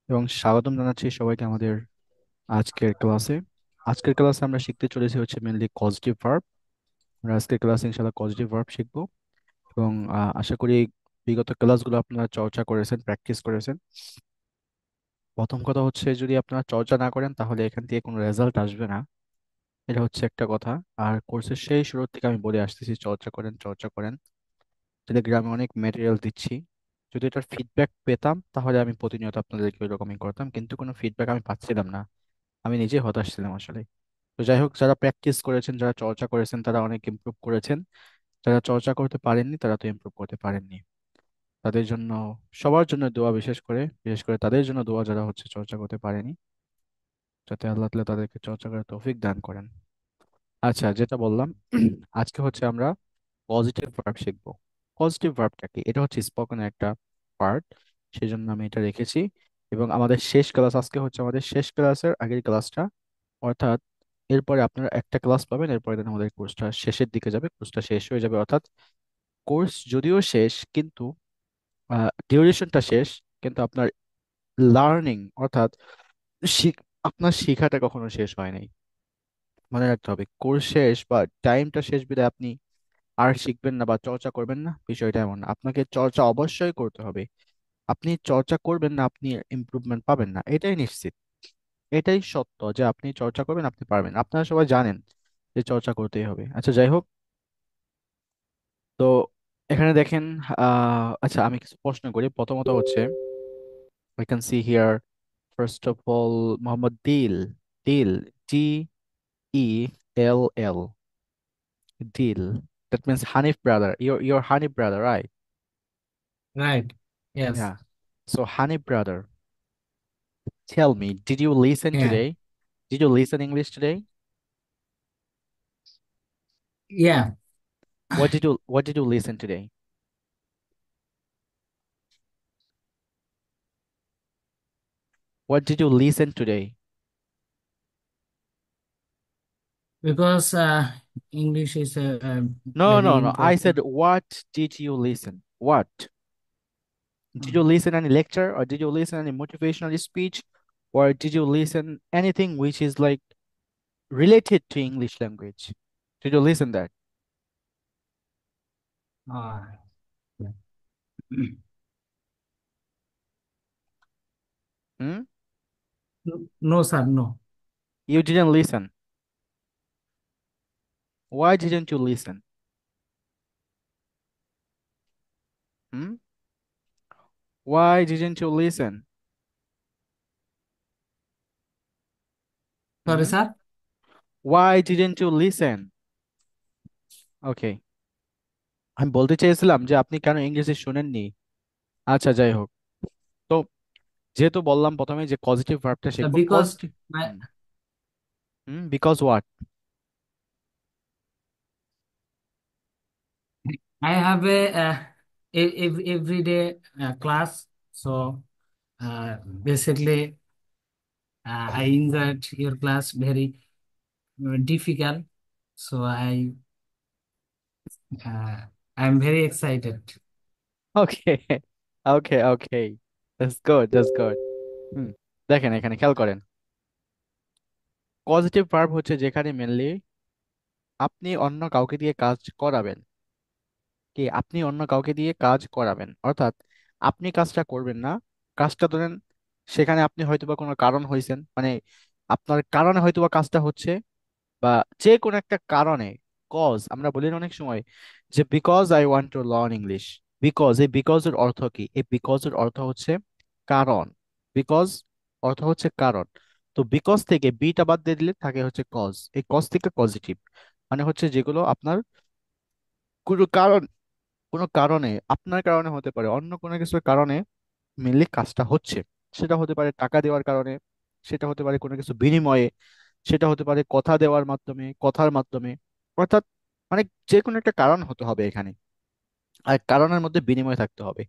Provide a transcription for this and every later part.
এবং স্বাগতম জানাচ্ছি সবাইকে আমাদের আজকের ক্লাসে। আমরা শিখতে চলেছি হচ্ছে মেনলি কজেটিভ ভার্ব। আমরা আজকের ক্লাসে ইনশাআল্লাহ কজেটিভ ভার্ব শিখবো এবং আশা করি বিগত ক্লাসগুলো আপনারা চর্চা করেছেন, প্র্যাকটিস করেছেন। প্রথম কথা হচ্ছে, যদি আপনারা চর্চা না করেন তাহলে এখান থেকে কোনো রেজাল্ট আসবে না, এটা হচ্ছে একটা কথা। আর কোর্সের সেই শুরু থেকে আমি বলে আসতেছি, চর্চা করেন, চর্চা করেন। টেলিগ্রামে অনেক ম্যাটেরিয়াল দিচ্ছি। যদি এটার ফিডব্যাক পেতাম তাহলে আমি প্রতিনিয়ত আপনাদেরকে এরকমই করতাম, কিন্তু কোনো ফিডব্যাক আমি পাচ্ছিলাম না। আমি নিজে হতাশ ছিলাম আসলে। তো যাই হোক, যারা প্র্যাকটিস করেছেন, যারা চর্চা করেছেন তারা অনেক ইমপ্রুভ করেছেন। যারা চর্চা করতে পারেননি তারা তো ইমপ্রুভ করতে পারেননি। তাদের জন্য, সবার জন্য দোয়া, বিশেষ করে তাদের জন্য দোয়া যারা হচ্ছে চর্চা করতে পারেনি, যাতে আল্লাহ তাআলা তাদেরকে চর্চা করার তৌফিক দান করেন। আচ্ছা, যেটা বললাম, আজকে হচ্ছে আমরা পজিটিভ ভার্ব শিখবো। পজিটিভ ভার্বটা কি? এটা হচ্ছে স্পোকেন একটা পার্ট, সেই জন্য আমি এটা রেখেছি। এবং আমাদের শেষ ক্লাস, আজকে হচ্ছে আমাদের শেষ ক্লাসের আগের ক্লাসটা, অর্থাৎ এরপরে আপনারা একটা ক্লাস পাবেন, এরপরে then আমাদের কোর্সটা শেষের দিকে যাবে, কোর্সটা শেষ হয়ে যাবে। অর্থাৎ কোর্স যদিও শেষ, কিন্তু ডিউরেশনটা শেষ, কিন্তু আপনার লার্নিং, অর্থাৎ শিখ আপনার শেখাটা কখনো শেষ হয় নাই। মনে রাখতে হবে, কোর্স শেষ বা টাইমটা শেষ বিধায় আপনি আর শিখবেন না বা চর্চা করবেন না, বিষয়টা এমন না। আপনাকে চর্চা অবশ্যই করতে হবে। আপনি চর্চা করবেন না, আপনি ইমপ্রুভমেন্ট পাবেন না, এটাই নিশ্চিত। এটাই সত্য যে আপনি চর্চা করবেন, আপনি পারবেন। আপনারা সবাই জানেন যে চর্চা করতেই হবে। আচ্ছা, যাই হোক। তো এখানে দেখেন, আচ্ছা আমি কিছু প্রশ্ন করি। প্রথমত হচ্ছে, I can see here, first of all, Mohammad দিল। দিল, Dell, Deal. That means Hanif brother. Your Hanif brother, right? Right. Yes. Yeah. So Hanif brother, tell me, did you listen Yeah. today? Did you listen English today? Yeah. What did you listen today? What did you listen today? Because English is a No, very no, no. I important. said, what did you listen? What? Did you listen any lecture, or did you listen any motivational speech, or did you listen anything which is like related to English language? Did you listen that? Uh, Hmm? no, sir. No. You didn't listen. Why didn't you listen? Hmm? Why didn't you listen? Sorry, Hmm? sir. Why didn't you listen? ওকে, আমি বলতে চেয়েছিলাম যে আপনি কেন ইংরেজি শুনেননি। আচ্ছা, যাই হোক। তো যেহেতু বললাম প্রথমে যে পজিটিভ ভার্বটা শিখবো, Because positive. my, hmm. Hmm, because what? I have a everyday class. So basically, I enjoyed your class very difficult. So uh, I'm very excited. Okay, okay, okay, that's good, that's good. Hmm. দেখেন, এখানে খেয়াল করেন, positive verb হচ্ছে যেখানে mainly আপনি অন্য কাউকে দিয়ে কাজ করাবেন। কি, আপনি অন্য কাউকে দিয়ে কাজ করাবেন, অর্থাৎ আপনি কাজটা করবেন না। কাজটা ধরেন, সেখানে আপনি হয়তোবা কোনো কারণ হয়েছেন, মানে আপনার কারণে হয়তোবা কাজটা হচ্ছে, বা যে কোনো একটা কারণে। কজ আমরা বলি না অনেক সময় যে because I want to learn English. Because, এই বিকজ এর অর্থ কি? এই বিকজ এর অর্থ হচ্ছে কারণ। বিকজ অর্থ হচ্ছে কারণ। তো বিকজ থেকে বিটা বাদ দিয়ে দিলে থাকে হচ্ছে কজ। এই কজ থেকে পজিটিভ, মানে হচ্ছে যেগুলো আপনার কোনো কারণ, কোনো কারণে, আপনার কারণে হতে পারে, অন্য কোনো কিছুর কারণে মেনলি কাজটা হচ্ছে। সেটা হতে পারে টাকা দেওয়ার কারণে, সেটা হতে পারে কোনো কিছু বিনিময়ে, সেটা হতে পারে কথা দেওয়ার মাধ্যমে, কথার মাধ্যমে। অর্থাৎ মানে যে কোনো একটা কারণ হতে হবে এখানে, আর কারণের মধ্যে বিনিময় থাকতে হবে।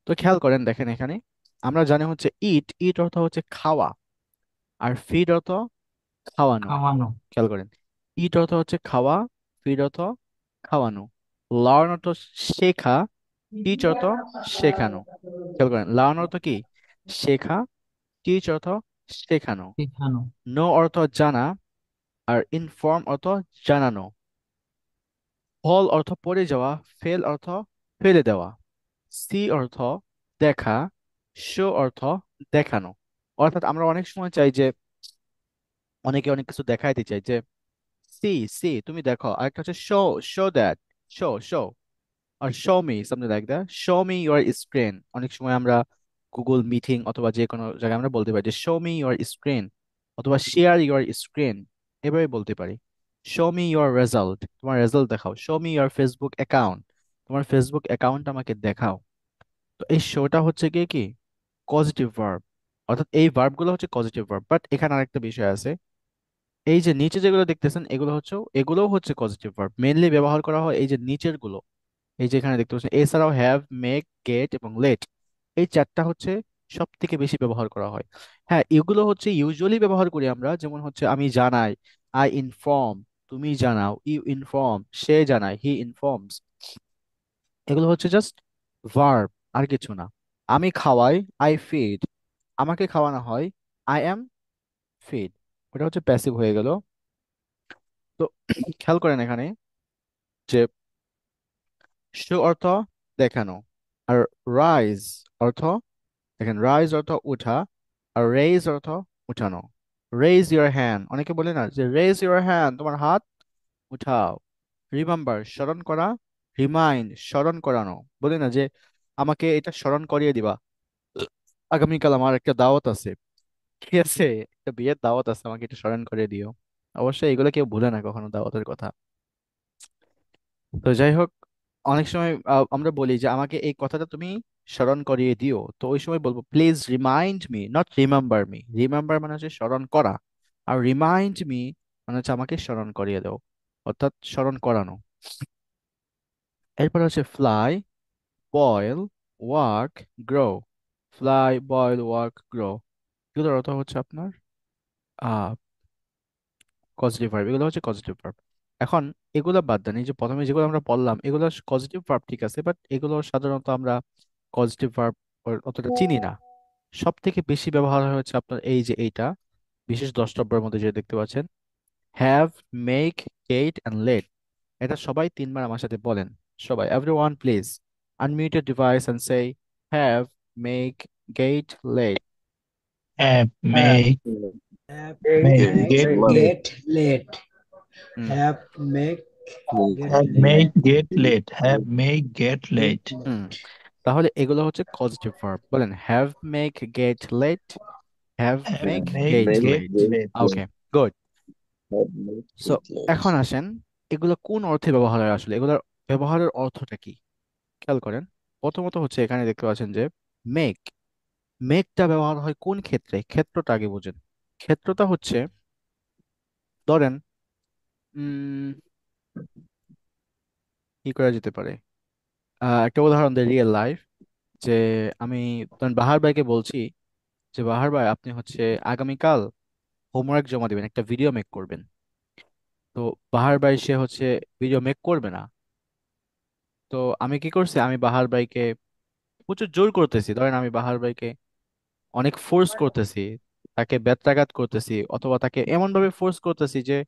তো খেয়াল করেন, দেখেন এখানে আমরা জানি হচ্ছে ইট, ইট অর্থ হচ্ছে খাওয়া, আর ফিড অর্থ খাওয়ানো। খাওয়ানো। খেয়াল করেন, ইট অর্থ হচ্ছে খাওয়া, ফিড অর্থ খাওয়ানো, লার্ন অর্থ শেখা, টিচ অর্থ শেখানো। খেয়াল করেন, লার্ন অর্থ কি? শেখা, টিচ অর্থ শেখানো, শেখানো। নো অর্থ জানা, আর ইনফর্ম অর্থ জানানো, ফল অর্থ পড়ে যাওয়া, ফেল অর্থ ফেলে দেওয়া, সি অর্থ দেখা, শো অর্থ দেখানো। অর্থাৎ আমরা অনেক সময় চাই যে অনেকে অনেক কিছু দেখাইতে চাই যে সি সি তুমি দেখো, আরেকটা হচ্ছে show, show that, show show, আর show me something like that, show me your screen. অনেক সময় আমরা গুগল মিটিং অথবা যে কোনো জায়গায় আমরা বলতে পারি যে শো মি ইউর স্ক্রিন, অথবা শেয়ার ইউর স্ক্রিন, এভাবে বলতে পারি। শো মি ইউর রেজাল্ট, তোমার রেজাল্ট দেখাও। Show me your Facebook account, তোমার ফেসবুক অ্যাকাউন্ট আমাকে দেখাও। তো এই শোটা হচ্ছে গিয়ে কি পজিটিভ ভার্ব, অর্থাৎ এই ভার্বগুলো হচ্ছে পজিটিভ ভার্ব। বাট এখানে আরেকটা বিষয় আছে, এই যে নিচে যেগুলো দেখতেছেন এগুলোও হচ্ছে পজিটিভ ভার্ব, মেইনলি ব্যবহার করা হয় এই যে নিচের গুলো। এই যে এখানে দেখতে পাচ্ছেন, এছাড়াও হ্যাভ, মেক, গেট এবং লেট, এই চারটা হচ্ছে সব থেকে বেশি ব্যবহার করা হয়। হ্যাঁ, এগুলো হচ্ছে ইউজুয়ালি ব্যবহার করি আমরা, যেমন হচ্ছে আমি জানাই, আই ইনফর্ম, তুমি জানাও, ইউ ইনফর্ম, সে জানায়, হি ইনফর্মস। এগুলো হচ্ছে জাস্ট ভার্ব, আর কিছু না। আমি খাওয়াই, আই ফিড, আমাকে খাওয়ানো হয়, আই অ্যাম ফিড, ওটা হচ্ছে প্যাসিভ হয়ে গেল। তো খেয়াল করেন এখানে যে শো অর্থ দেখানো, আর রাইজ অর্থ, দেখেন রাইজ অর্থ উঠা, আর রেইজ অর্থ উঠানো। রেইজ ইউর হ্যান্ড, অনেকে বলে না যে রেইজ ইউর হ্যান্ড, তোমার হাত উঠাও। রিমেম্বার স্মরণ করা, রিমাইন্ড স্মরণ করানো, বলে না যে আমাকে এটা স্মরণ করিয়ে দিবা, আগামীকাল আমার একটা দাওয়াত আছে, ঠিক আছে, একটা বিয়ের দাওয়াত আছে, আমাকে এটা স্মরণ করিয়ে দিও। অবশ্যই এগুলো কেউ ভুলে না কখনো দাওয়াতের কথা। তো যাই হোক, অনেক সময় আমরা বলি যে আমাকে এই কথাটা তুমি স্মরণ করিয়ে দিও, তো ওই সময় বলবো please remind me, not remember me. Remember মানে হচ্ছে স্মরণ করা, আর রিমাইন্ড মি মানে হচ্ছে আমাকে স্মরণ করিয়ে দাও, অর্থাৎ স্মরণ করানো। এরপর হচ্ছে fly, boil, work, grow. Fly, boil, work, grow, এগুলোর অর্থ হচ্ছে আপনার পজিটিভ ভার্ব, এগুলো হচ্ছে পজিটিভ ভার্ব। এখন এগুলো বাদ দেন, এই যে প্রথমে যেগুলো আমরা বললাম এগুলো পজিটিভ ভার্ব ঠিক আছে, বাট এগুলো সাধারণত আমরা পজিটিভ ভার্ব অতটা চিনি না। সব থেকে বেশি ব্যবহার হয় হচ্ছে আপনার এই যে এইটা, বিশেষ দ্রষ্টব্যের মধ্যে যে দেখতে পাচ্ছেন, have, make, get and let. এটা সবাই তিনবার আমার সাথে বলেন, সবাই, everyone please unmute your device and say have, make, gate, late. Have have make have make make get late. get late. Hmm Have make get Have late. make get late. Have make get Get late. Hmm late. তাহলে এগুলো হচ্ছে positive verb, বলেন have, make, get, let, have, Have make, make get, get let. late. Okay, good. So এখন আসেন, এগুলো কোন অর্থে ব্যবহার হয় আসলে, এগুলোর ব্যবহারের অর্থটা কি খেয়াল করেন। প্রথমত হচ্ছে এখানে দেখতে পাচ্ছেন যে মেক, মেকটা ব্যবহার হয় কোন ক্ষেত্রে, ক্ষেত্রটা আগে বুঝেন। ক্ষেত্রটা হচ্ছে, ধরেন উম কি করা যেতে পারে, একটা উদাহরণ দেয় রিয়েল লাইফ, যে আমি ধরেন বাহার ভাইকে বলছি যে বাহার ভাই আপনি হচ্ছে আগামীকাল হোমওয়ার্ক জমা দিবেন, একটা ভিডিও মেক করবেন। তো বাহার ভাই সে হচ্ছে ভিডিও মেক করবে না। তো আমি কি করছি, আমি বাহার ভাইকে প্রচুর জোর করতেছি, ধরেন আমি বাহার ভাইকে অনেক ফোর্স করতেছি, তাকে ব্যত্যাঘাত করতেছি, অথবা তাকে এমন ভাবে ফোর্স করতেছি যে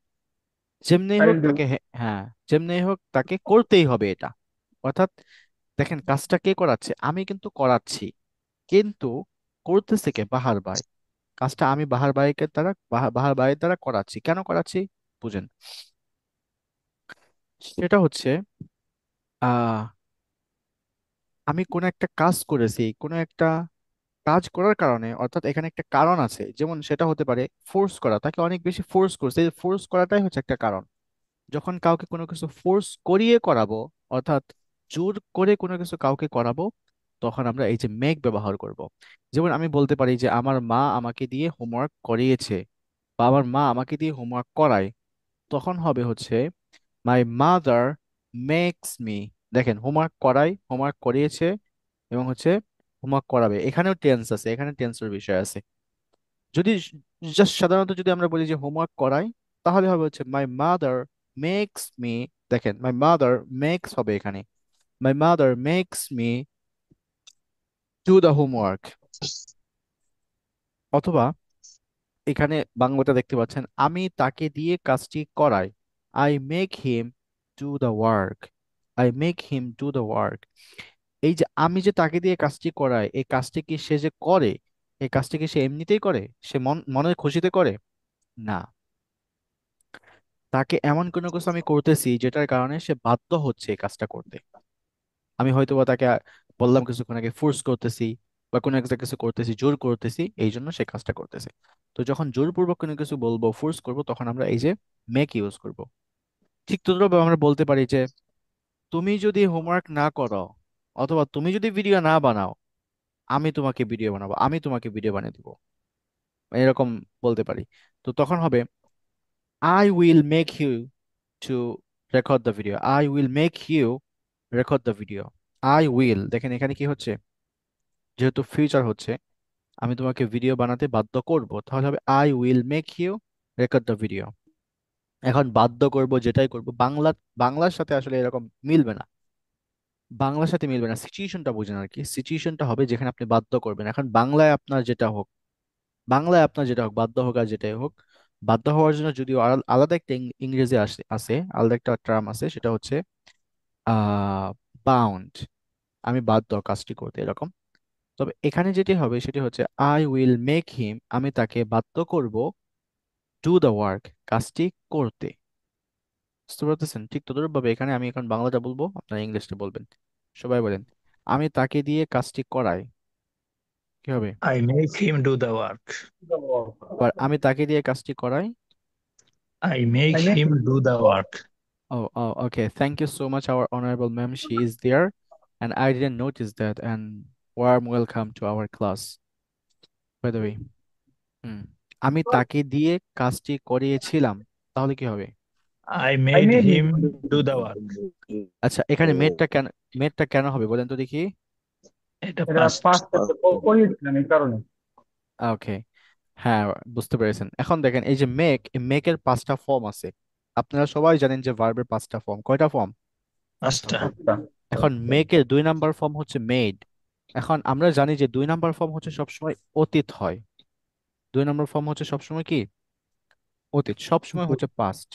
যেমনি হোক তাকে, হ্যাঁ, যেমনি হোক তাকে করতেই হবে এটা। অর্থাৎ দেখেন কাজটা কে করাচ্ছে, আমি কিন্তু করাচ্ছি, কিন্তু করতেছে কে, বাহার ভাই। কাজটা আমি বাহার ভাইকে দ্বারা, বাহার ভাইয়ের দ্বারা করাচ্ছি, কেন করাচ্ছি বুঝেন। সেটা হচ্ছে আহ আমি কোন একটা কাজ করেছি, কোন একটা কাজ করার কারণে, অর্থাৎ এখানে একটা কারণ আছে, যেমন সেটা হতে পারে ফোর্স করা, তাকে অনেক বেশি ফোর্স করছে, এই ফোর্স করাটাই হচ্ছে একটা কারণ। যখন কাউকে কোনো কিছু ফোর্স করিয়ে করাবো, অর্থাৎ জোর করে কোনো কিছু কাউকে করাবো, তখন আমরা এই যে মেক ব্যবহার করব। যেমন আমি বলতে পারি যে আমার মা আমাকে দিয়ে হোমওয়ার্ক করিয়েছে, বা আমার মা আমাকে দিয়ে হোমওয়ার্ক করায়, তখন হবে হচ্ছে মাই মাদার মেক্স মি। দেখেন হোমওয়ার্ক করাই, হোমওয়ার্ক করিয়েছে, এবং হচ্ছে হোমওয়ার্ক করাবে, এখানেও টেন্স আছে, এখানে টেন্সের বিষয় আছে। যদি জাস্ট সাধারণত যদি আমরা বলি যে হোমওয়ার্ক করাই, তাহলে হবে হচ্ছে মাই মাদার মেক্স মি। দেখেন মাই মাদার মেক্স হবে এখানে, my mother makes me do the homework. অথবা এখানে বাংলাটা দেখতে পাচ্ছেন, আমি তাকে দিয়ে কাজটি করাই। I make him do the work. I make him do the work. এই যে আমি যে তাকে দিয়ে কাজটি করাই, এই কাজটি কি সে যে করে, এই কাজটি কি সে এমনিতেই করে, সে মনের খুশিতে করে? না, তাকে এমন কোনো কিছু আমি করতেছি যেটার কারণে সে বাধ্য হচ্ছে এই কাজটা করতে। আমি হয়তো বা তাকে বললাম কিছুক্ষণ আগে, ফোর্স করতেছি বা কোনো একটা কিছু করতেছি, জোর করতেছি, এই জন্য সে কাজটা করতেছে। তো যখন জোরপূর্বক কোনো কিছু বলবো, ফোর্স করব, তখন আমরা এই যে মেক ইউজ করব। ঠিক তদ্রুপ আমরা বলতে পারি যে তুমি যদি হোমওয়ার্ক না করো অথবা তুমি যদি ভিডিও না বানাও, আমি তোমাকে ভিডিও বানাবো, আমি তোমাকে ভিডিও বানিয়ে দিব, এরকম বলতে পারি। তো তখন হবে I will make you to record the video. I will make you record the video. I will, দেখেন এখানে কি হচ্ছে, যেহেতু ফিউচার হচ্ছে, আমি তোমাকে ভিডিও বানাতে বাধ্য করব, তাহলে হবে I will make you record the video. এখন বাধ্য করব, যেটাই করব, বাংলার সাথে আসলে এরকম মিলবে না, বাংলার সাথে মিলবে না। সিচুয়েশনটা বুঝেন আর কি, সিচুয়েশনটা হবে যেখানে আপনি বাধ্য করবেন। এখন বাংলায় আপনার যেটা হোক, বাংলায় আপনার যেটা হোক, বাধ্য হোক আর যেটাই হোক, বাধ্য হওয়ার জন্য যদিও আলাদা একটা ইংরেজি আছে, আলাদা একটা টার্ম আছে, সেটা হচ্ছে বাউন্ড। আমি বাধ্য কাজটি করতে, এরকম। তবে এখানে যেটি হবে সেটি হচ্ছে আই উইল মেক হিম, আমি তাকে বাধ্য করব, ডু দ্য ওয়ার্ক, কাজটি করতে। বুঝতে পারতেছেন? ঠিক তদুরূপভাবে এখানে আমি এখন বাংলাটা বলবো, আপনারা ইংলিশটা বলবেন। সবাই বলেন, আমি তাকে দিয়ে কাজটি করাই। কি হবে? I make him do the work. আবার আমি তাকে দিয়ে কাজটি করাই। I make him do the work. Oh, okay. Thank you so much, our honorable ma'am. She is there, and I didn't notice that. And warm welcome to our class, by the way. হুম, আমি তাকে দিয়ে কাজটি করিয়েছিলাম, তাহলে কি হবে? I made him do the work. আচ্ছা, এখানে মেয়েরটা কেন হবে বলেন তো দেখি। এটা এটা past. পাঁচ করিয়েছিলাম এই কারণে। ওকে, হ্যাঁ, বুঝতে পেরেছেন। এখন দেখেন, এই যে মেকের 5টা ফর্ম আছে। আপনারা সবাই জানেন যে ভার্বের 5টা ফর্ম, কয়টা ফর্ম? Pasta. আচ্ছা, এখন মেকের 2 নাম্বার ফর্ম হচ্ছে মেড। এখন আমরা জানি যে 2 নাম্বার ফর্ম হচ্ছে সবসময় অতীত হয়। 2 নাম্বার ফর্ম হচ্ছে সবসময় কি? অতীত, সবসময় হচ্ছে পাস্ট।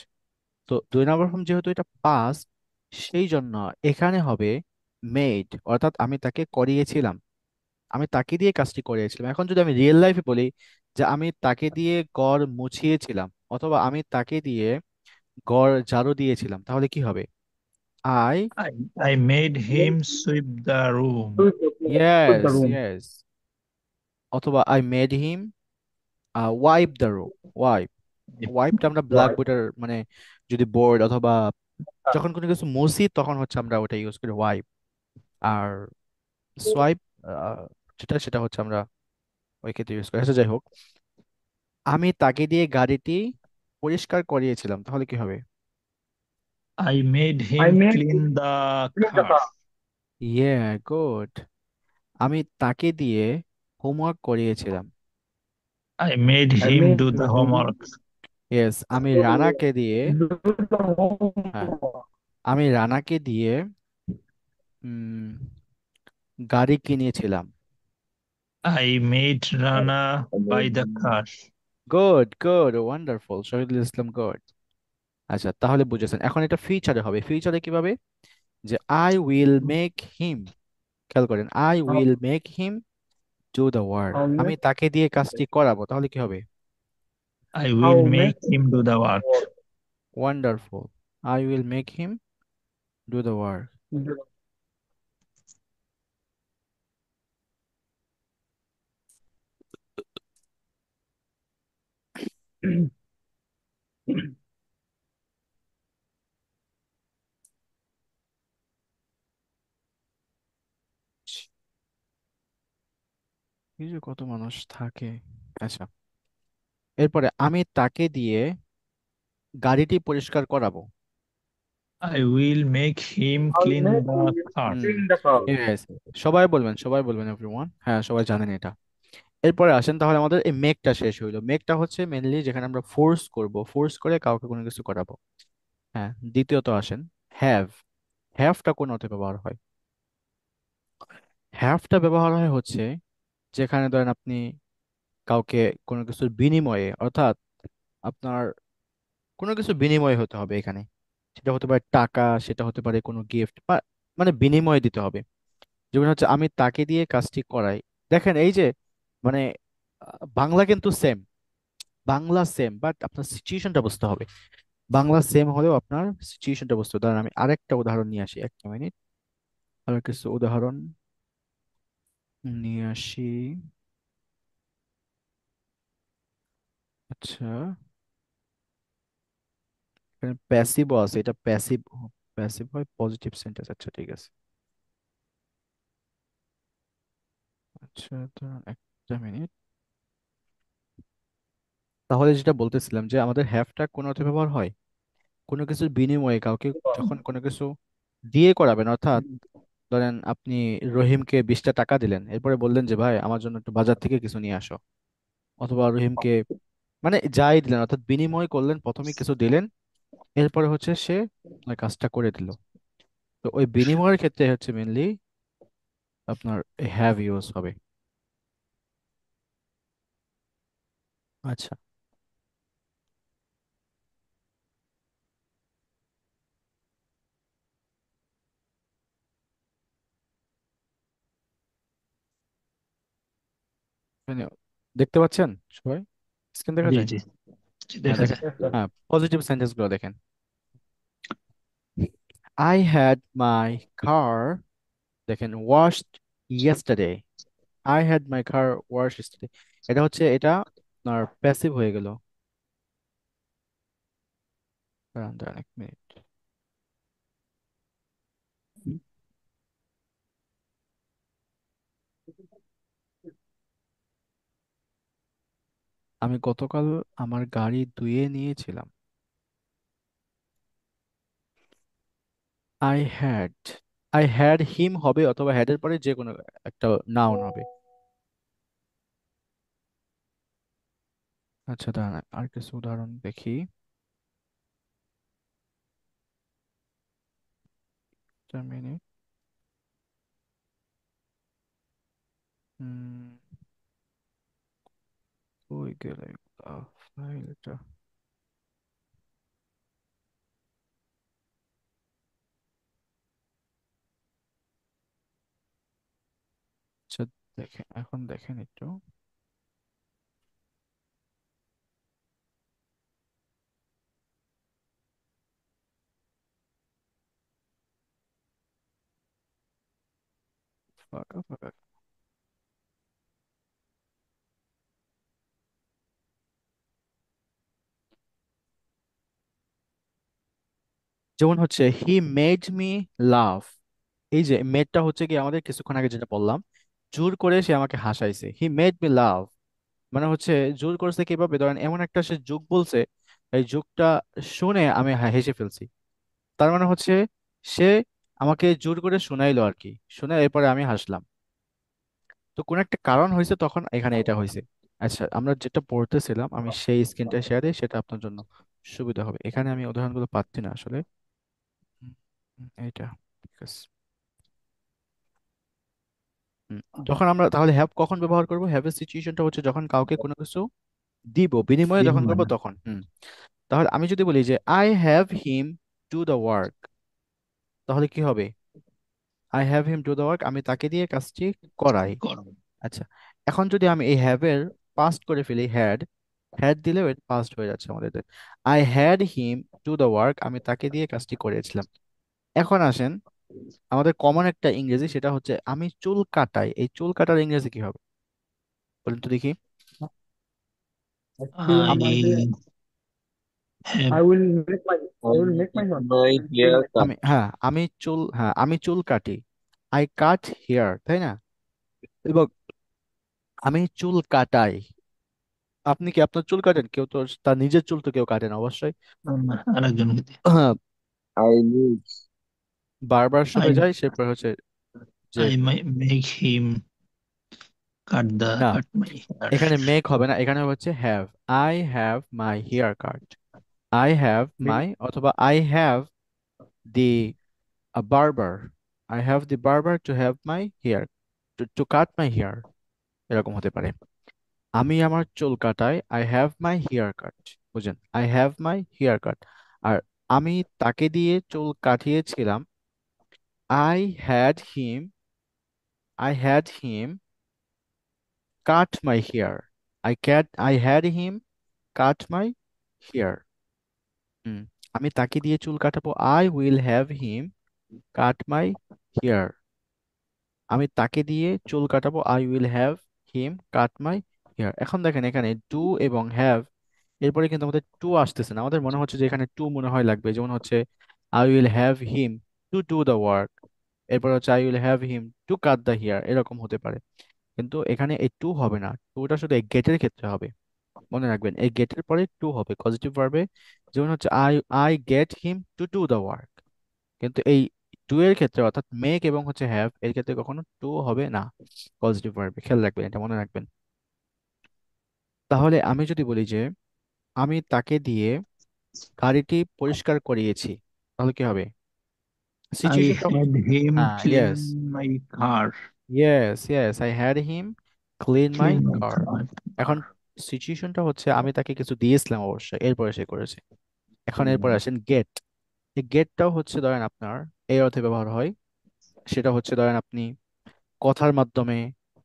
তো 2 নাম্বার ফর্ম যেহেতু এটা পাস্ট, সেই জন্য এখানে হবে মেড, অর্থাৎ আমি তাকে করিয়েছিলাম, আমি তাকে দিয়ে কাজটি করিয়েছিলাম। এখন যদি আমি রিয়েল লাইফে বলি যে আমি তাকে দিয়ে ঘর মুছিয়েছিলাম, অথবা আমি তাকে দিয়ে ঘর ঝাড়ু দিয়েছিলাম, তাহলে কি হবে? I, I, I made him sweep the room. Yes yes, অথবা I made him wipe the room. Wipe, ওয়াইপটা আমরা ব্ল্যাকবোর্ডের মানে যদি বোর্ড অথবা যখন কোনো কিছু মুছি তখন হচ্ছে আমরা ওটা ইউজ করি, ওয়াইপ। আর সোয়াইপ যেটা, সেটা হচ্ছে আমরা ওই ক্ষেত্রে ইউজ করি। আচ্ছা, যাই হোক, আমি তাকে দিয়ে গাড়িটি পরিষ্কার করিয়েছিলাম, তাহলে কি হবে? I made I him made clean the clean the car. car. ইয়ে, গুড। আমি তাকে দিয়ে হোমওয়ার্ক করিয়েছিলাম। I made I him made do the homework. Yes, আমি রানাকে দিয়ে, do the হ্যাঁ, homework. আমি রানাকে দিয়ে উম, গাড়ি কিনেছিলাম। I made Rana buy the car. Good good, wonderful, Shahidul Islam, good. আচ্ছা, তাহলে বুঝেছেন। এখন এটা ফিউচারে হবে। ফিউচারে কিভাবে? যে আই উইল মেক হিম, খেয়াল করেন, I How, will make him do the work, how আমি make তাকে দিয়ে কাজটি করাবো, তাহলে কি হবে? I will how make make him do the work. Wonderful, I will make him do the work. এই যে কত মানুষ থাকে। আচ্ছা, এরপরে আমি তাকে দিয়ে গাড়িটি পরিষ্কার করাবো। I will make him how clean make the car. Hmm, clean the car. yes, সবাই বলবেন, সবাই বলবেন, এভরিওয়ান, হ্যাঁ, সবাই জানেন এটা। এরপরে আসেন, তাহলে আমাদের এই মেকটা শেষ হইলো। মেকটা হচ্ছে মেনলি যেখানে আমরা ফোর্স করব, ফোর্স করে কাউকে কোনো কিছু করাবো। হ্যাঁ, দ্বিতীয়ত আসেন হ্যাভ। হ্যাভটা কোন অর্থে ব্যবহার হয়? হ্যাভটা ব্যবহার হয় হচ্ছে যেখানে ধরেন আপনি কাউকে কোনো কিছুর বিনিময়ে, অর্থাৎ আপনার কোনো কিছু বিনিময় হতে হবে এখানে। সেটা হতে পারে টাকা, সেটা হতে পারে কোনো গিফট, বা মানে বিনিময় দিতে হবে। যেমন হচ্ছে আমি তাকে দিয়ে কাজটি করাই। দেখেন এই যে মানে বাংলা কিন্তু সেম, বাংলা সেম, বাট আপনার সিচুয়েশনটা বুঝতে হবে। বাংলা সেম হলেও আপনার সিচুয়েশনটা বুঝতে হবে। ধরেন আমি আরেকটা উদাহরণ নিয়ে আসি, একটা মিনিট। আর কিছু উদাহরণ নিয়ে আসি। আচ্ছা, এখানে প্যাসিভও আছে, এটা প্যাসিভ। প্যাসিভ হয় পজিটিভ সেন্টেন্স। আচ্ছা ঠিক আছে। আচ্ছা দাঁড়ান একটা মিনিট। তাহলে যেটা বলতেছিলাম যে আমাদের হ্যাভটা কোন অর্থে ব্যবহার হয়? কোনো কিছুর বিনিময়ে কাউকে যখন কোনো কিছু দিয়ে করাবেন, অর্থাৎ ধরেন আপনি রহিমকে 20টা টাকা দিলেন, এরপরে বললেন যে ভাই আমার জন্য একটু বাজার থেকে কিছু নিয়ে আসো। অথবা রহিমকে মানে যাই দিলেন, অর্থাৎ বিনিময় করলেন, প্রথমে কিছু দিলেন, এরপরে হচ্ছে সে ওই কাজটা করে দিল। তো ওই বিনিময়ের ক্ষেত্রে হচ্ছে মেনলি আপনার হ্যাভ ইউজ হবে। আচ্ছা, এখানে দেখতে পাচ্ছেন সবাই? স্ক্রিন দেখা জি যায়? জি জি, হ্যাঁ দেখা দেখেন। যায়। Yes, sir. হ্যাঁ, পজিটিভ সেন্টেন্স গুলো দেখেন। আই হ্যাড মাই কার, দেখেন, washed yesterday. I had my car wash yesterday. এটা হচ্ছে, এটা আপনার প্যাসিভ হয়ে গেল। দাঁড়ান দাঁড়ান এক মিনিট। আমি গতকাল আমার গাড়ি ধুয়ে নিয়েছিলাম। আই হ্যাড, আই হ্যাড হিম হবে, অথবা হ্যাড এর পরে যে কোনো একটা নাউন হবে। আচ্ছা দাঁড়ান আর কিছু উদাহরণ দেখি। একটা মিনিট। হুম, কই গেল ফাইলটা? আচ্ছা দেখেন, এখন দেখেন একটু। ফাঁকা ফাঁকা। যেমন হচ্ছে হি মেড মি লাভ। এই যে মেডটা হচ্ছে কি আমাদের কিছুক্ষণ আগে যেটা বললাম, জোর করে সে আমাকে হাসাইছে। হি মেড মি লাভ মানে হচ্ছে জোর করছে কিভাবে, ধরেন এমন একটা সে যোক বলছে, এই যোকটা শুনে আমি হেসে ফেলছি। তার মানে হচ্ছে সে আমাকে জোর করে শোনাইলো আর কি, শুনে এরপরে আমি হাসলাম। তো কোন একটা কারণ হয়েছে, তখন এখানে এটা হয়েছে। আচ্ছা, আমরা যেটা পড়তেছিলাম, আমি সেই স্ক্রিনটা শেয়ার দিই, সেটা আপনার জন্য সুবিধা হবে। এখানে আমি উদাহরণগুলো পাচ্ছি না আসলে। হুম, এইটা ঠিক আছে। হুম, যখন আমরা তাহলে হ্যাভ কখন ব্যবহার করব? হ্যাভ এর সিচুয়েশনটা হচ্ছে যখন কাউকে কোনো কিছু দিব, বিনিময়ে যখন বিনিময় করবো না। তখন। তাহলে আমি যদি বলি যে I have him do the work, তাহলে কি হবে? I have him do the work, আমি তাকে দিয়ে কাজটি করাই। করো। আচ্ছা, এখন যদি আমি এই হ্যাভ এর পাস্ট করে ফেলি হ্যাড, হ্যাড দিলেও এটা পাস্ট হয়ে যাচ্ছে আমাদের। I had him do the work, আমি তাকে দিয়ে কাজটি করেছিলাম। এখন আসেন, আমাদের কমন একটা ইংরেজি, সেটা হচ্ছে আমি চুল কাটাই। এই চুল কাটার ইংরেজি কি হবে বলুন তো দেখি। Actually, I am- have I will make my I will make my hair. My haircut. আমি চুল কাটি। আই কাট হেয়ার, তাই না? এবং আমি চুল কাটাই। আপনি কি আপনার চুল কাটেন? কেউ তো তার নিজের চুল তো কেউ কাটেন অবশ্যই। আরেকজনকে দিয়ে। হ্যাঁ, I live. বারবার আই শপে যাই, সেরপর হচ্ছে যে আই মেক হিম না, কাট মাই হেয়ার। এখানে মেক হবে না, এখানে হচ্ছে have. I have my hair cut. I have Maybe my, অথবা I have the barber. I have the barber to have my hair, to cut my hair, এরকম হতে পারে। আমি আমার চুল কাটাই, I have my hair cut. বুঝেন, I have my hair cut. আর আমি তাকে দিয়ে চুল কাটিয়েছিলাম, I had him, I had him cut my hair. I had him cut my hair. হুম, আমি তাকে দিয়ে চুল কাটাবো, I will have him cut my hair. আমি তাকে দিয়ে চুল কাটাবো, I will have him cut my hair. এখন দেখেন এখানে ডু এবং হ্যাভ, এরপরে কিন্তু আমাদের টু আসতেছে না। আমাদের মনে হচ্ছে যে এখানে টু মনে হয় লাগবে, যেমন হচ্ছে I will have him to do the work, এরপর হচ্ছে I will have him to cut the hair, এরকম হতে পারে। কিন্তু এখানে এই টু হবে না, টুটা শুধু এই গেটের ক্ষেত্রে হবে। মনে রাখবেন এই গেটের পরে টু হবে পজিটিভ ভার্বে, যেমন হচ্ছে I I get him to do the work. কিন্তু এই টু এর ক্ষেত্রে অর্থাৎ মেক এবং হচ্ছে হ্যাভ এর ক্ষেত্রে কখনো টু হবে না পজিটিভ ভার্বে, খেয়াল রাখবেন, এটা মনে রাখবেন। তাহলে আমি যদি বলি যে আমি তাকে দিয়ে গাড়িটি পরিষ্কার করিয়েছি, তাহলে কি হবে? I সিচুয়েশনটা, had him হ্যাঁ, yes, clean my car. Yes, yes, I had him clean my Clean my car. car. এখন সিচুয়েশনটা হচ্ছে আমি তাকে কিছু দিয়েছিলাম অবশ্যই, এরপরে সে করেছে। এখন এরপরে আসেন গেট। এই গেটটাও হচ্ছে ধরেন আপনার এই অর্থে ব্যবহার হয়, সেটা হচ্ছে ধরেন আপনি কথার মাধ্যমে,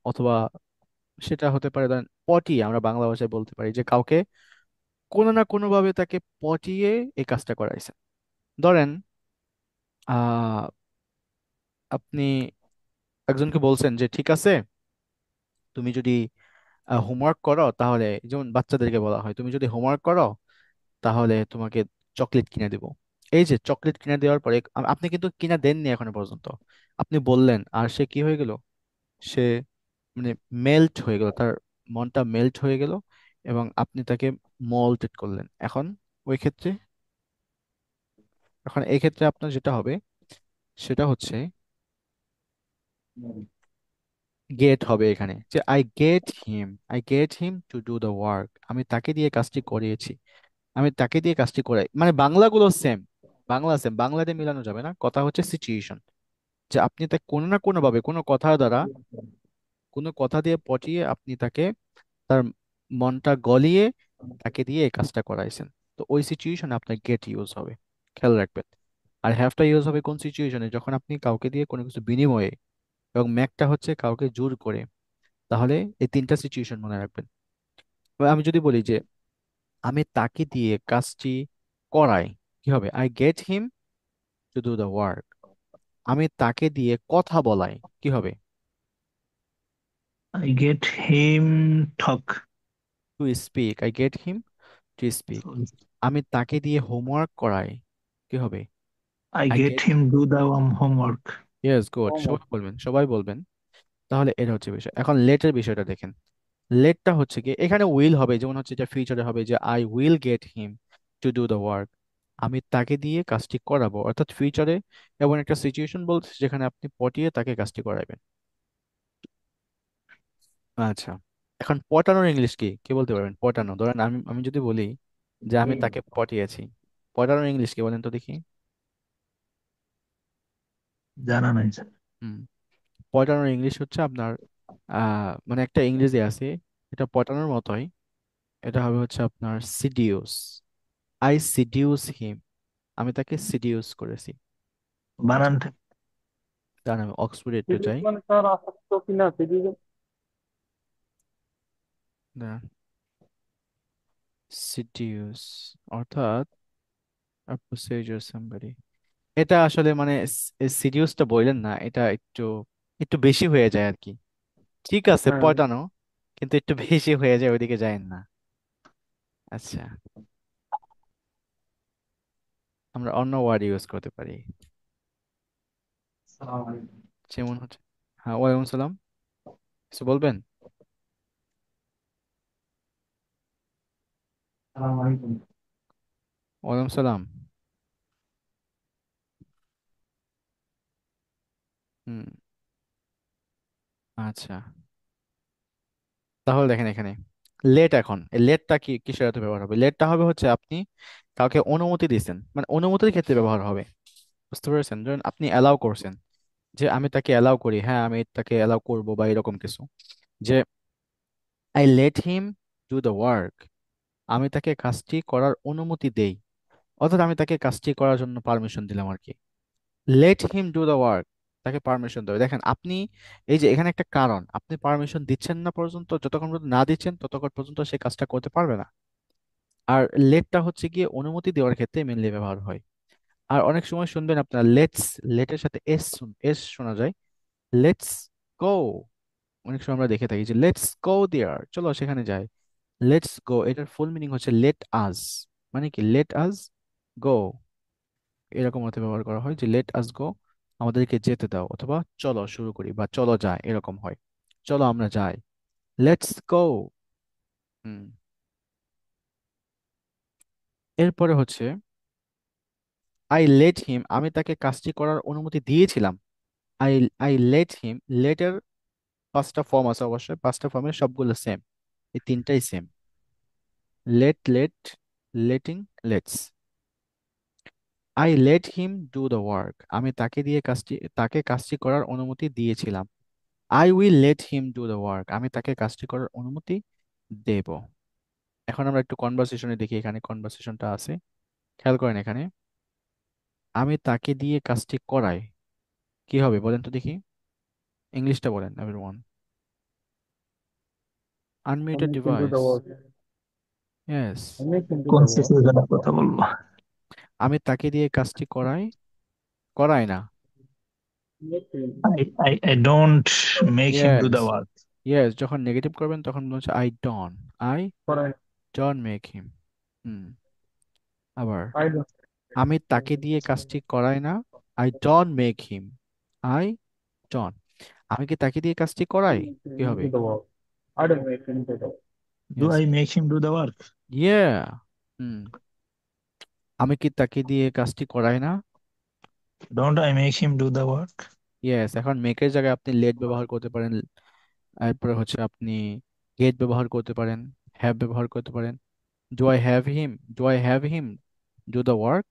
অথবা সেটা হতে পারে ধরেন পটিয়ে, আমরা বাংলা ভাষায় বলতে পারি যে কাউকে কোনো না কোনো ভাবে তাকে পটিয়ে এই কাজটা করাইছেন। ধরেন আহ আপনি একজনকে বলছেন যে ঠিক আছে, তুমি যদি হোমওয়ার্ক করো তাহলে, যেমন বাচ্চাদেরকে বলা হয় তুমি যদি হোমওয়ার্ক করো তাহলে তোমাকে চকলেট কিনে দেবো। এই যে চকলেট কিনে দেওয়ার পরে আপনি কিন্তু কিনে দেননি এখনো পর্যন্ত, আপনি বললেন আর সে কি হয়ে গেল, সে মানে মেল্ট হয়ে গেল, তার মনটা মেল্ট হয়ে গেল, এবং আপনি তাকে মল্টেড করলেন। এখন ওই ক্ষেত্রে, এখন এই ক্ষেত্রে আপনার যেটা হবে সেটা হচ্ছে গেট হবে এখানে, যে I get him to do the work, আমি তাকে দিয়ে কাজটি করিয়েছি, আমি তাকে দিয়ে কাজটি করাই, মানে বাংলাগুলো সেম, বাংলা সেম, বাংলাতে মিলানো যাবে না। কথা হচ্ছে সিচুয়েশন, যে আপনি তাকে কোনো না কোনো ভাবে কোনো কথার দ্বারা, কোনো কথা দিয়ে পটিয়ে আপনি তাকে, তার মনটা গলিয়ে তাকে দিয়ে এই কাজটা করাইছেন। তো ওই সিচুয়েশনে আপনার গেট ইউজ হবে, খেয়াল রাখবেন। আর হ্যাভটা ইউজ হবে কোন সিচুয়েশনে, যখন আপনি কাউকে দিয়ে কোনো কিছু বিনিময়ে, এবং ম্যাকটা হচ্ছে কাউকে জোর করে। তাহলে এই তিনটা সিচুয়েশন মনে রাখবেন। এবার আমি যদি বলি যে আমি তাকে দিয়ে কাজটি করাই, কি হবে? I get him to do the work. আমি তাকে দিয়ে কথা বলাই, কি হবে? I get him talk. To speak, I get him to speak. আমি তাকে দিয়ে হোমওয়ার্ক করাই, কি হবে? I I get get, him do the homework. Yes, good, সবাই বলবেন, সবাই বলবেন। তাহলে এটা হচ্ছে বিষয়। এখন লেটের বিষয়টা দেখেন। লেটটা হচ্ছে কি, এখানে উইল হবে, যেমন হচ্ছে এটা ফিউচারে হবে যে I will get him to do the work, আমি তাকে দিয়ে কাজটি করাবো, অর্থাৎ ফিউচারে। এবং একটা সিচুয়েশন বলছে যেখানে আপনি পটিয়ে তাকে কাজটি করাবেন। আচ্ছা, এখন পটানোর ইংলিশ কি, কে বলতে পারবেন? পটানো, ধরেন আমি আমি যদি বলি যে আমি তাকে পটিয়েছি, পটানোর ইংলিশ কি বলেন তো দেখি? জানা নাই স্যার। হুম, পটানোর ইংলিশ হচ্ছে আপনার মানে একটা ইংরেজি আছে, এটা পটানোর মতোই, এটা হবে হচ্ছে আপনার সিডিউস। আই সিডিউস হিম, আমি তাকে সিডিউস করেছি। আচ্ছা, বানানটা দাঁড়ান আমি অক্সফোর্ডে একটু যাই। মানে স্যার আসক্ত কিনা সেদিকে। সিডিউস অর্থাৎ persuade somebody, এটা আসলে মানে সিডিউসটা বললেন না, এটা একটু একটু বেশি হয়ে যায় আর কি। ঠিক আছে, হ্যাঁ, পটানো, কিন্তু একটু বেশি হয়ে যায়, ওইদিকে যায়েন না। আচ্ছা, আমরা অন্য ওয়ার্ড ইউজ করতে পারি, যেমন হচ্ছে, হ্যাঁ, ওয়ালাইকুম সালাম, কিছু বলবেন? ওয়ালাইকুম সালাম। হুম, আচ্ছা, তাহলে দেখেন এখানে লেট, এখন এই লেটটা কি কিসের সাথে ব্যবহার হবে? লেটটা হবে হচ্ছে আপনি কাউকে অনুমতি দিচ্ছেন, মানে অনুমতির ক্ষেত্রে ব্যবহার হবে। বুঝতে পেরেছেন? ধরুন আপনি অ্যালাউ করছেন, যে আমি তাকে অ্যালাউ করি, হ্যাঁ আমি তাকে অ্যালাউ করব, বা এরকম কিছু, যে I let him do the work, আমি তাকে কাজটি করার অনুমতি দেই, অর্থাৎ আমি তাকে কাজটি করার জন্য পারমিশন দিলাম আর কি। Late him do the work, তাকে পারমিশন দেবে। দেখেন আপনি, এই যে এখানে একটা কারণ, আপনি পারমিশন দিচ্ছেন না পর্যন্ত, যতক্ষণ পর্যন্ত না দিচ্ছেন ততক্ষণ পর্যন্ত সে কাজটা করতে পারবে না। আর লেটটা হচ্ছে গিয়ে অনুমতি দেওয়ার ক্ষেত্রে মেনলি ব্যবহার হয়। আর অনেক সময় শুনবেন আপনার লেটস, লেটের সাথে এস শোনা যায়, লেটস গো। অনেক সময় আমরা দেখে থাকি যে লেটস গো দেয়ার, চলো সেখানে যাই। লেটস গো এটার ফুল মিনিং হচ্ছে লেট আস, মানে কি লেট আস গো, এরকম অর্থে ব্যবহার করা হয় যে লেট আস গো, আমাদেরকে যেতে দাও, অথবা চলো শুরু করি বা চলো যাই, এরকম হয়, চলো আমরা যাই, লেটস গো। হুম। এরপরে হচ্ছে আই লেট হিম, আমি তাকে কাজটি করার অনুমতি দিয়েছিলাম। আই আই লেট হিম, লেটের পাঁচটা ফর্ম আছে, অবশ্যই পাঁচটা ফর্মের সবগুলো সেম, এই তিনটাই same, let let, letting, lets. I let him do the work, আমি তাকে কাজটি করার অনুমতি দিয়েছিলাম। I will let him do the work, আমি তাকে কাজটি করার অনুমতি দেব। এখন আমরা একটু কনভারসেশনে দেখি, এখানে কনভারসেশনটা আছে, খেয়াল করেন এখানে। আমি তাকে দিয়ে কাজটি করাই, কি হবে বলেন তো দেখি, ইংলিশটা বলেন everyone, I আনমিউটেড make him do the device. work. Yes. I make him do কোন the work. সিচুয়েশনে কথা বলবো? আমি তাকে দিয়ে কাজটি করাই, করাই না। Make him. I don't make him do yes, the work. Yes, যখন নেগেটিভ করবেন তখন বলছে I Correct. Don't make him. Hmm. আবার I don't. আমি তাকে দিয়ে কাজটি করাই না, I don't make him, I don't. আমি কি তাকে দিয়ে কাজটি করাই, Make কি him হবে? do the work. I don't make him do the work. Do yes, I make him do the work? ইয়ে, হুম, আমি কি তাকে দিয়ে কাজটি করাই না। Don't I make him do the work? Yes, এখন মেকের জায়গায় আপনি লেট ব্যবহার করতে পারেন, এরপরে হচ্ছে আপনি গেট ব্যবহার করতে পারেন, হ্যাভ ব্যবহার করতে পারেন। Do I have him do the work,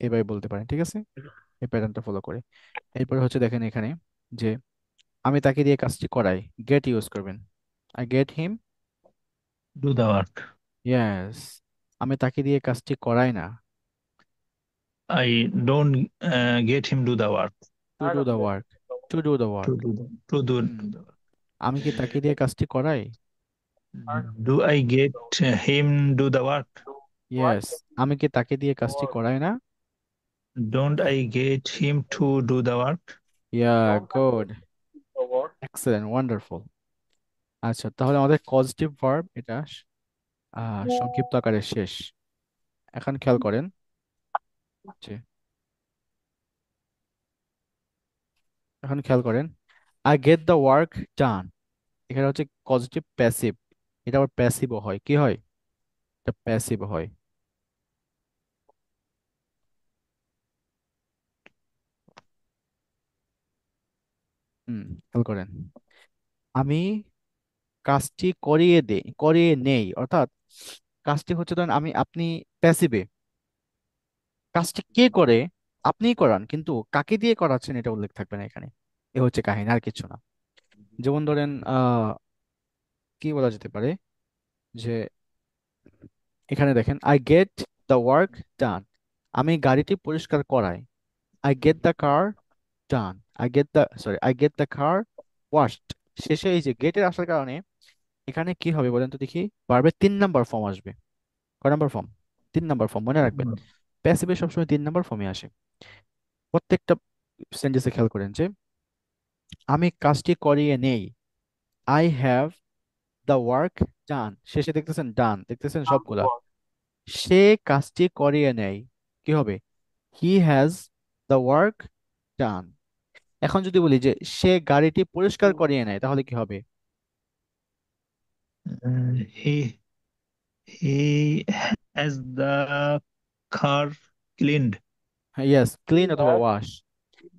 এভাবে বলতে পারেন, ঠিক আছে, এই প্যাটার্নটা ফলো করে। এরপরে হচ্ছে দেখেন এখানে যে আমি তাকে দিয়ে কাজটি করাই, গেট ইউজ করবেন, I get him. Do the work. Yes, আমি তাকে দিয়ে কাজটি করাই না, I don't get him do the work. To I do don't the make work, him do the to work. Do the To work. do the hmm, the work. আমি কি তাকে দিয়ে কাজটি করাই। I don't Do I get him do the work? Why yes, don't আমি কি তাকে দিয়ে the কাজটি work? করাই না। Don't I get him to do the work? Yeah, Don't I good, make him do the work? Excellent, wonderful. আচ্ছা, তাহলে আমাদের পজিটিভ ভার্ব এটা সংক্ষিপ্ত আকারে শেষ। এখন খেয়াল করেন যে, এখন খেয়াল করেন I get the work done, এখানে হচ্ছে পজিটিভ প্যাসিভ, এটা আবার প্যাসিভও হয়, কি হয়, এটা প্যাসিভ হয়। খেয়াল করেন, আমি কাজটি করিয়ে নেই, অর্থাৎ কাজটি হচ্ছে ধরেন আপনি প্যাসিভে, কাজটি কে করে, আপনিই করান, কিন্তু কাকে দিয়ে করাচ্ছেন এটা উল্লেখ থাকবে না এখানে, এ হচ্ছে কাহিনী, আর কিছু না। যেমন ধরেন কি বলা যেতে পারে যে এখানে দেখেন I get the work done, আমি গাড়িটি পরিষ্কার করাই, I get the car done, I get the car washed. শেষে এই যে গেটের আসার কারণে এখানে কি হবে বলেন তো দেখি, ভার্বের 3 নাম্বার ফর্ম আসবে। কয় নাম্বার ফর্ম? 3 নাম্বার ফর্ম, মনে রাখবেন, প্যাসিভে সবসময় 3 নাম্বার ফর্মে আসে। প্রত্যেকটা সেন্টেন্সে খেয়াল করেন যে আমি কাজটি করিয়ে নেই, I have the work done, শেষে দেখতেছেন ডান, দেখতেছেন Done the সবগুলা, work. সে কাজটি করিয়ে নেয়, কি হবে, he has the work done. এখন যদি বলি যে সে গাড়িটি পরিষ্কার করিয়ে নেয়, তাহলে কি হবে? He has the car cleaned. হ্যাঁ, ইয়েস, ক্লিন He অথবা has ওয়াশ।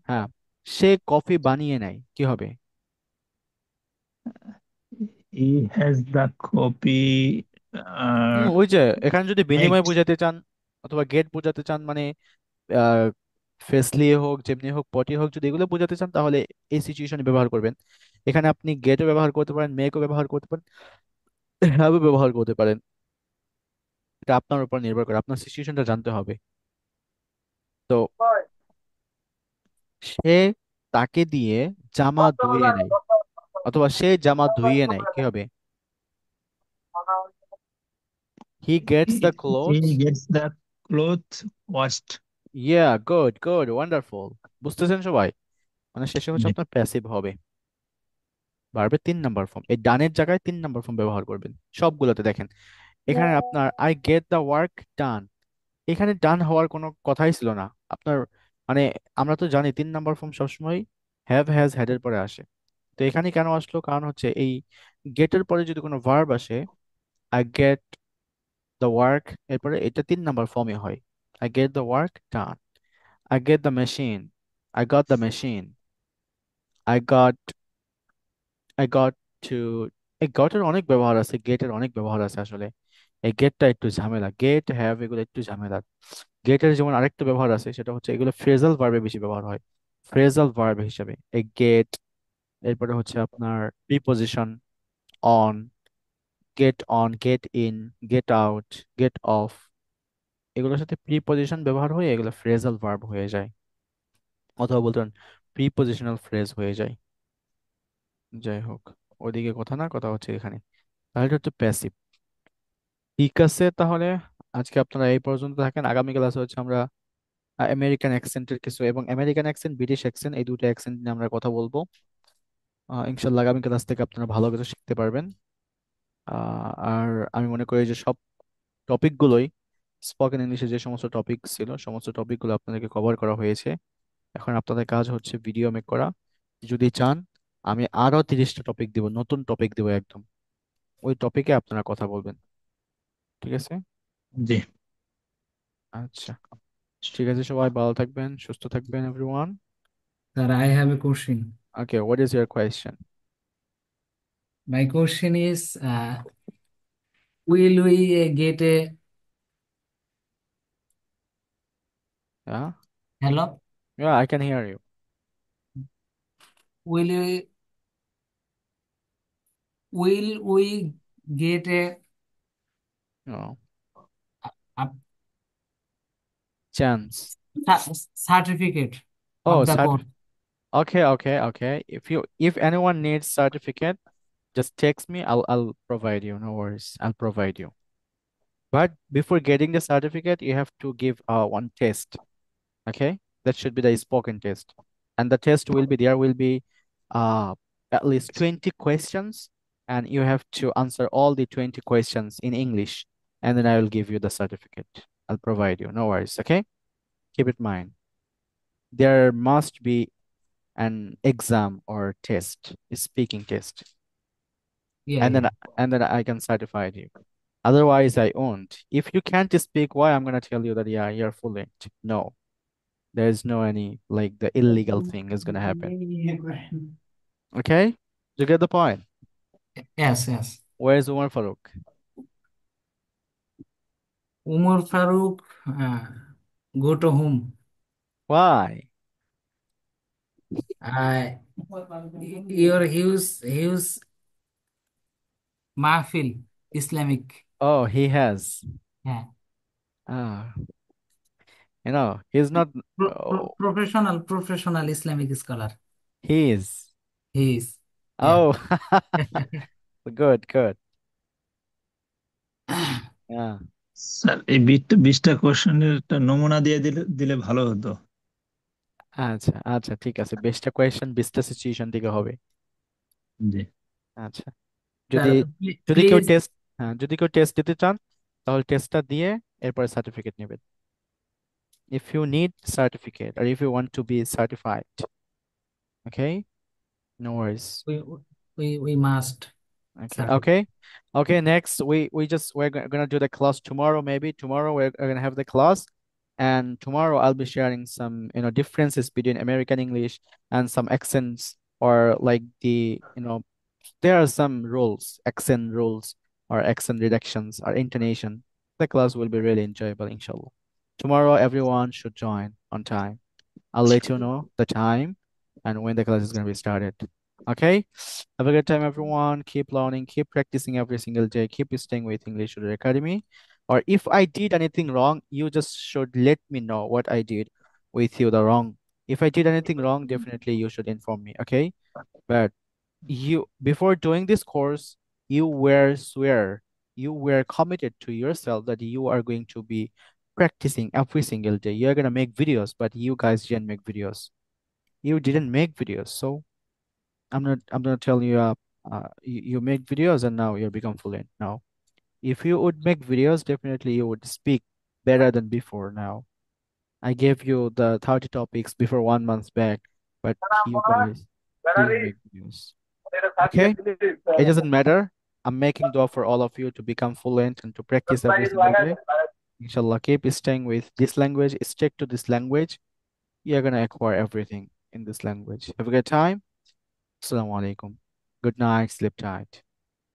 হ্যাঁ, সে কফি বানিয়ে নেয়, কি হবে? He has the copy ওই যে এখানে যদি বিনিময় made. বোঝাতে চান অথবা গেট বোঝাতে চান, মানে ফেসলি হোক যেমনি হোক পটি হোক, যদি এগুলো বোঝাতে চান তাহলে এই সিচুয়েশনে ব্যবহার করবেন। এখানে আপনি গেটও ব্যবহার করতে পারেন, মেকও ব্যবহার করতে পারেন, হ্যাভও ব্যবহার করতে পারেন। এটা আপনার উপর নির্ভর করে, আপনার সিচুয়েশনটা জানতে হবে। তো সে তাকে দিয়ে জামা ধুইয়ে নেয়, অথবা সে জামা ধুইয়ে নেয়, কি হবে? He gets the He clothes. gets the clothes washed. Yeah, good good, wonderful. বুঝতেছেন সবাই? মানে শেষে হচ্ছে জি আপনার প্যাসিভ হবে, ভার্বের 3 নাম্বার ফর্ম। এই ডানের জায়গায় 3 নাম্বার ফর্ম ব্যবহার করবেন সবগুলোতে। দেখেন এখানে আপনার I get the work done, এখানে ডান হওয়ার কোনো কথাই ছিল না আপনার। মানে আমরা তো জানি 3 নাম্বার ফর্ম সবসময় হ্যাভ হ্যাজ হ্যাড এর পরে আসে। তো এখানে কেন আসলো? কারণ হচ্ছে এই গেটের পরে যদি কোনো ভার্ব আসে, আই গেট দ্য ওয়ার্ক, এরপরে এটা 3 নাম্বার ফর্মে হয়। I get the work done, I get the machine, I got the machine, I got, I got to. এই গটের অনেক ব্যবহার আছে, গেটের অনেক ব্যবহার আছে আসলে। এই গেটটা একটু ঝামেলা, গেট হ্যাভ এগুলো একটু ঝামেলা। গেটের যেমন আরেকটা ব্যবহার আছে, সেটা হচ্ছে এগুলো ফ্রেজাল ভার্বে বেশি ব্যবহার হয়, ফ্রেজাল ভার্ব হিসাবে এই গেট। এরপরে হচ্ছে আপনার preposition on, get on, get in, get out, get off, এগুলোর সাথে প্রিপজিশন ব্যবহার হয়ে এগুলো ফ্রেজাল ভার্ব হয়ে যায়, অথবা বলতে পারেন প্রিপজিশনাল ফ্রেজ হয়ে যায়। যাই হোক, ওইদিকে কথা না, কথা হচ্ছে এখানে। তাহলে এটা হচ্ছে প্যাসিভ। ঠিক আছে, তাহলে আজকে আপনারা এই পর্যন্ত থাকেন। আগামী ক্লাসে হচ্ছে আমরা আমেরিকান অ্যাকসেন্টের কিছু, এবং আমেরিকান অ্যাকসেন্ট, ব্রিটিশ অ্যাকসেন্ট, এই দুটো অ্যাকসেন্ট নিয়ে আমরা কথা বলবো। ইনশাল্লাহ আগামী ক্লাস থেকে আপনারা ভালো কিছু শিখতে পারবেন। আর আমি মনে করি যে সব টপিকগুলোই, স্পোকেন ইংলিশে যে সমস্ত টপিক ছিল সমস্ত টপিকগুলো আপনাদেরকে কভার করা হয়েছে। এখন আপনাদের কাজ হচ্ছে ভিডিও মেক করা। যদি চান আমি আরো 30টা টপিক দিব, নতুন টপিক দিব একদম, ওই টপিকে আপনারা কথা বলবেন। ঠিক আছে? জি। আচ্ছা, ঠিক আছে, সবাই ভালো থাকবেন, সুস্থ থাকবেন, everyone. Sir, I have a question. Okay, what is your question? My question is, will we get a Yeah, hello? yeah, I can hear you. Will we get a, No, a chance. certificate Oh, of the course? okay, okay, okay. If anyone needs certificate, just text me. I'll provide you. No worries. I'll provide you. But before getting the certificate, you have to give one test. Okay, that should be the spoken test, and the test will be, there will be uh at least 20 questions, and you have to answer all the 20 questions in English, and then I will give you the certificate. I'll provide you. No worries. Okay, keep it in mind. There must be an exam or test, a speaking test, Yeah, and then yeah. I can certify you. Otherwise, I won't. If you can't speak, why? I'm gonna tell you that yeah, you're fluent. No, there's no any like the illegal thing is gonna happen. Okay, you get the point. Yes, yes. Where's Umar Farooq? Umar Farooq, go to home. Why? Uh, your huge mahfil, Islamic. Oh, he has. Yeah. Ah, he's not. Oh, Professional Islamic scholar. he is. He is. Yeah. Oh, good, good. Yeah. Sir এই 20টা কোশ্চেনের একটা নমুনা দিয়ে দিলে দিলে ভালো হতো। আচ্ছা আচ্ছা, ঠিক আছে, 20টা কোয়েশ্চেন 20টা সিচুয়েশন থেকে হবে। জি আচ্ছা, যদি Sir, যদি কেউ please. টেস্ট, হ্যাঁ, যদি কেউ টেস্ট দিতে চান তাহলে টেস্টটা দিয়ে এরপরে সার্টিফিকেট নেবেন। If you need certificate or if you want to be certified, okay, no worries. We must Okay, certify. okay, okay. Next, we're gonna do the class tomorrow. Maybe tomorrow we're gonna have the class, and tomorrow I'll be sharing some differences between American English and some accents, or like there are some rules, accent rules, or accent reductions, or intonation. The class will be really enjoyable, inshallah. Tomorrow, everyone should join on time. I'll let you know the time and when the class is gonna be started. Okay? Have a good time, everyone. Keep learning, keep practicing every single day, keep staying with English Tutor Academy. Or if I did anything wrong, you just should let me know what I did with you the wrong. If I did anything wrong, definitely you should inform me, okay? But you, before doing this course, you were committed to yourself that you are going to be practicing every single day. You're gonna make videos, but you guys didn't make videos. You didn't make videos, so I'm gonna tell you you make videos and now you become fluent. Now, if you would make videos, definitely you would speak better than before now. I gave you the 30 topics before 1 month back, but you guys didn't make videos. Okay? It doesn't matter. I'm making dua for all of you to become fluent and to practice every single day. Inshallah, keep staying with this language, stick to this language. You're gonna acquire everything in this language. Have a good time. Assalamu alaikum. Good night, sleep tight.